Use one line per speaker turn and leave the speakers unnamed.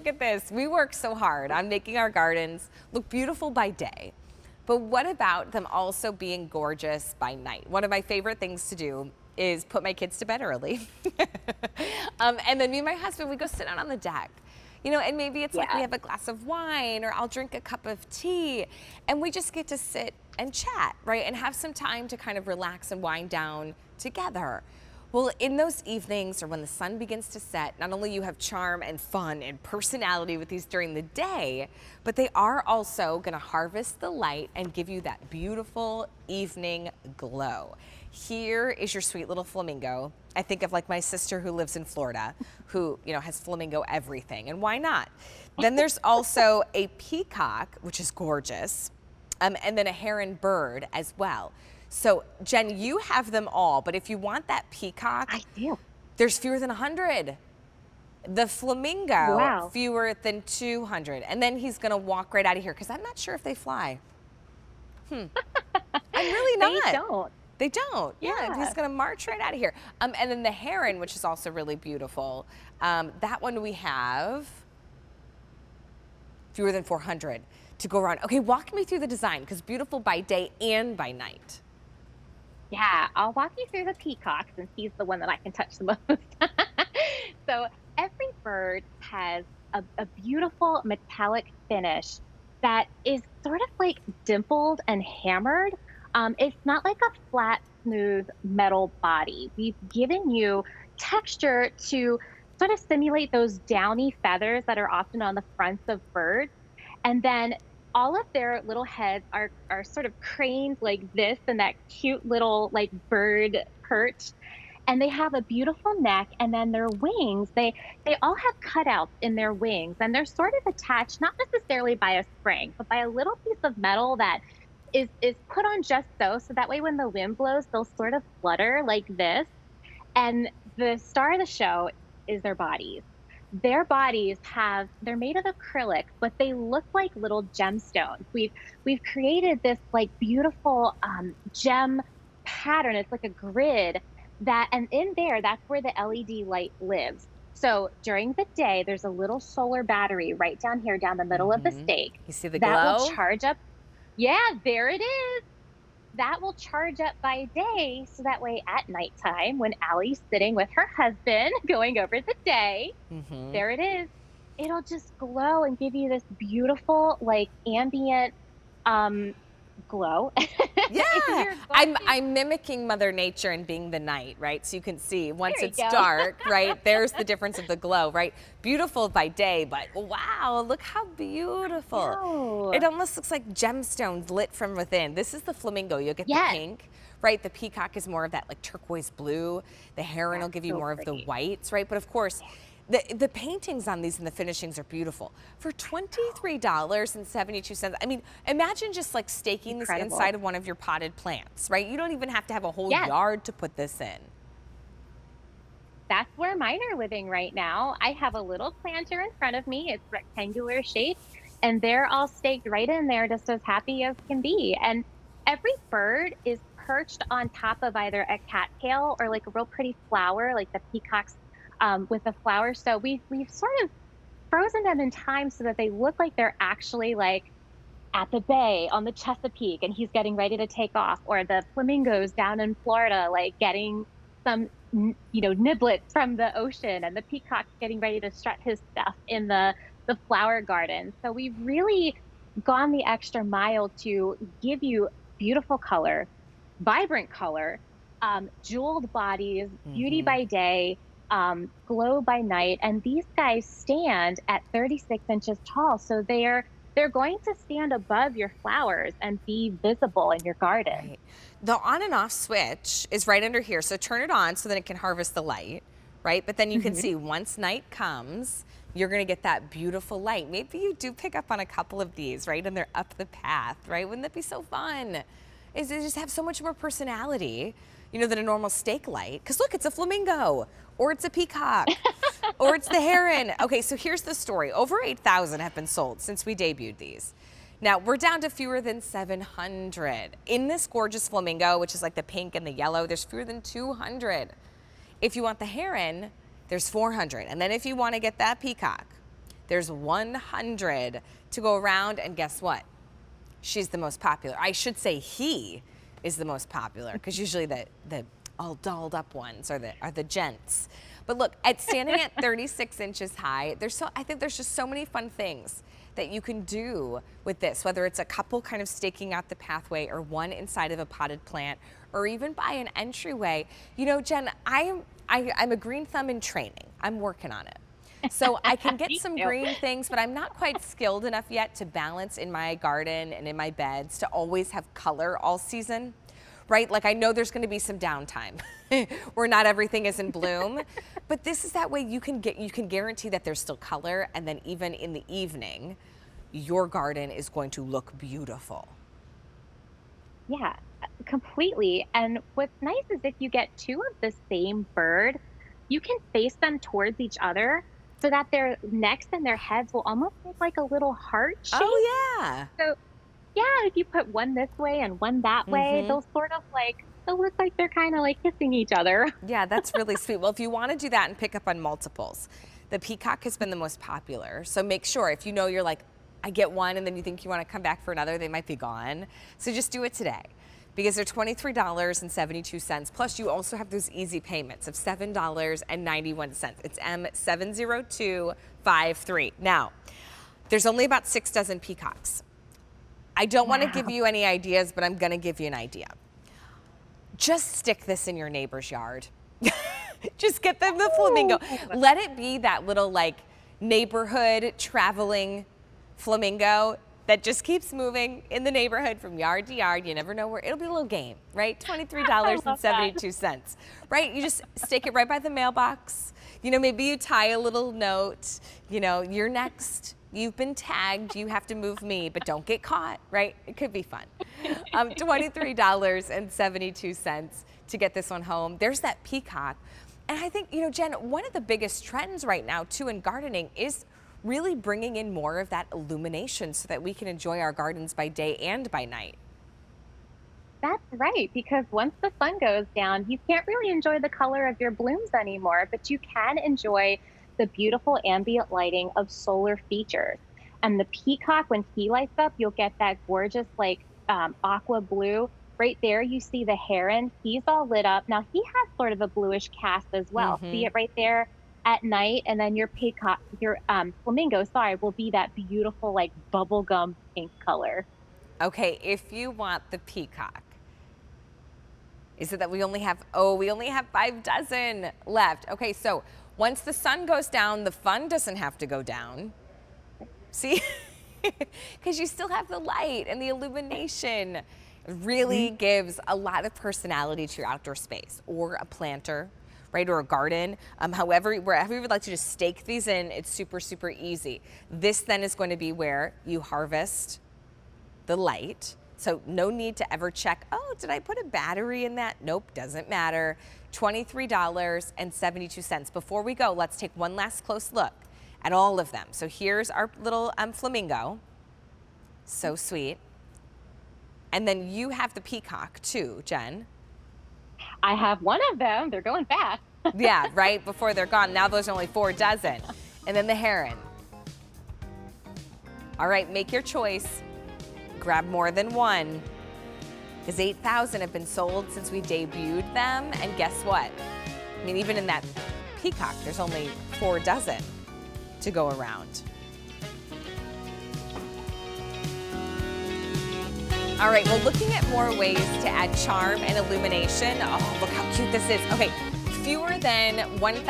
look at this. We work so hard on making our gardens look beautiful by day. But what about them also being gorgeous by night? One of my favorite things to do is put my kids to bed early. And then me and my husband, we go sit out on the deck. You know, and maybe it's like we have a glass of wine, or I'll drink a cup of tea, and we just get to sit and chat, right? And have some time to kind of relax and wind down together. Well, in those evenings, or when the sun begins to set, not only you have charm and fun and personality with these during the day, but they are also going to harvest the light and give you that beautiful evening glow. Here is your sweet little flamingo. I think of like my sister who lives in Florida, who, you know, has flamingo everything, and why not? Then there's also a peacock, which is gorgeous, and then a heron bird as well. So, Jen, you have them all, but if you want that peacock,
I do.
There's fewer than 100. The flamingo,
Wow.
fewer than 200. And then he's going to walk right out of here, because I'm not sure if they fly. I'm really not.
They don't.
They don't. Yeah, he's
Yeah.
going to march right out of here. And then the heron, which is also really beautiful. That one we have fewer than 400 to go around. Okay, walk me through the design, because beautiful by day and by night.
Yeah, I'll walk you through the peacock since he's the one that I can touch the most. So every bird has a beautiful metallic finish that is sort of like dimpled and hammered. It's not like a flat, smooth metal body. We've given you texture to sort of simulate those downy feathers that are often on the fronts of birds. And then all of their little heads are sort of craned like this, and that cute little like bird perch. And they have a beautiful neck, and then their wings, they all have cutouts in their wings, and they're sort of attached, not necessarily by a spring, but by a little piece of metal that is put on just so that way when the wind blows, they'll sort of flutter like this. And the star of the show is their bodies. Their bodies they're made of acrylic, but they look like little gemstones. We've created this like beautiful gem pattern. It's like a grid and in there, that's where the LED light lives. So during the day, there's a little solar battery right down here, down the middle of the stake.
You see the
that
glow?
will charge up. Yeah, there it is. That will charge up by day, so that way at nighttime, when Allie's sitting with her husband going over the day, there it is. It'll just glow and give you this beautiful, like, ambient glow.
Yeah, I'm mimicking Mother Nature and being the night, right? So you can see once
There you
it's
go.
dark, right? There's the difference of the glow, right? Beautiful by day, but wow, look how beautiful.
know.
It almost looks like gemstones lit from within. This is the flamingo. You'll get the
Yes.
pink, right? The peacock is more of that like turquoise blue. The heron will give you
so
more of the
pretty.
whites, right? But of course, the paintings on these and the finishings are beautiful. For $23.72, I mean, imagine just like staking
Incredible.
this inside of one of your potted plants, right? You don't even have to have a whole
Yes.
yard to put this in.
That's where mine are living right now. I have a little planter in front of me. It's rectangular shaped, and they're all staked right in there, just as happy as can be. And every bird is perched on top of either a cattail or like a real pretty flower, like the peacocks with the flowers. So we've sort of frozen them in time so that they look like they're actually like at the bay on the Chesapeake, and he's getting ready to take off, or the flamingos down in Florida, like getting some niblets from the ocean, and the peacock's getting ready to strut his stuff in the flower garden. So we've really gone the extra mile to give you beautiful color, vibrant color, jeweled bodies, beauty by day, glow by night. And these guys stand at 36 inches tall, so they're going to stand above your flowers and be visible in your garden.
Right. The on and off switch is right under here. So turn it on so that it can harvest the light, right? But then you can see once night comes, you're going to get that beautiful light. Maybe you do pick up on a couple of these, right? And they're up the path, right? Wouldn't that be so fun? Is they just have so much more personality, than a normal stake light. Because look, it's a flamingo, or it's a peacock, or it's the heron. Okay, so here's the story. Over 8,000 have been sold since we debuted these. Now, we're down to fewer than 700. In this gorgeous flamingo, which is like the pink and the yellow, there's fewer than 200. If you want the heron, there's 400. And then if you want to get that peacock, There's 100 to go around, and guess what? She's the most popular. I should say he is the most popular, because usually the all dolled up ones are the gents. But look, at standing at 36 inches high, I think there's just so many fun things that you can do with this, whether it's a couple kind of staking out the pathway or one inside of a potted plant or even by an entryway. You know, Jen, I'm a green thumb in training. I'm working on it. So I can get some green things, but I'm not quite skilled enough yet to balance in my garden and in my beds to always have color all season, right? Like I know there's gonna be some downtime where not everything is in bloom, but this is that way you can guarantee that there's still color, and then even in the evening, your garden is going to look beautiful.
Yeah, completely. And what's nice is if you get two of the same bird, you can face them towards each other so that their necks and their heads will almost make like a little heart shape.
Oh yeah.
So yeah, if you put one this way and one that way, they'll sort of like, they'll look like they're kind of like kissing each other.
Yeah, that's really sweet. Well, if you want to do that and pick up on multiples, the peacock has been the most popular. So make sure, if you know you're like, I get one and then you think you want to come back for another, they might be gone. So just do it today, because they're $23.72. Plus you also have those easy payments of $7.91. It's M70253. Now, there's only about 6 dozen peacocks. I don't want to give you any ideas, but I'm going to give you an idea. Just stick this in your neighbor's yard. Just get them the flamingo. Let it be that little like neighborhood traveling flamingo that just keeps moving in the neighborhood from yard to yard. You never know where. It'll be a little game, right? $23.72, right? You just stick it right by the mailbox. You know, maybe you tie a little note, you know, you're next. You've been tagged, you have to move me, but don't get caught, right? It could be fun. $23.72 to get this one home. There's that peacock. And I think, you know, Jen, one of the biggest trends right now too in gardening is really bringing in more of that illumination so that we can enjoy our gardens by day and by night.
That's right, because once the sun goes down, you can't really enjoy the color of your blooms anymore, but you can enjoy the beautiful ambient lighting of solar features. And the peacock, when he lights up, you'll get that gorgeous like aqua blue. Right there, you see the heron. He's all lit up. Now he has sort of a bluish cast as well. See it right there at night, and then your peacock, your flamingo, sorry, will be that beautiful like bubblegum pink color.
Okay, if you want the peacock, is it that we only have 5 dozen left? Okay, so once the sun goes down, the fun doesn't have to go down. See? Because you still have the light and the illumination. It really gives a lot of personality to your outdoor space, or a planter, right, or a garden. However, wherever you would like to just stake these in, it's super, super easy. This then is going to be where you harvest the light. So no need to ever check, oh, did I put a battery in that? Nope, doesn't matter. $23.72. Before we go, let's take one last close look at all of them. So here's our little flamingo. So sweet. And then you have the peacock too, Jen.
I have one of them. They're going fast.
Yeah, right before they're gone. Now there's only 4 dozen. And then the heron. All right, make your choice. Grab more than one, because 8,000 have been sold since we debuted them. And guess what? I mean, even in that peacock, there's only 4 dozen to go around. All right, well, looking at more ways to add charm and illumination. Oh, look how cute this is. Okay, fewer than 1,000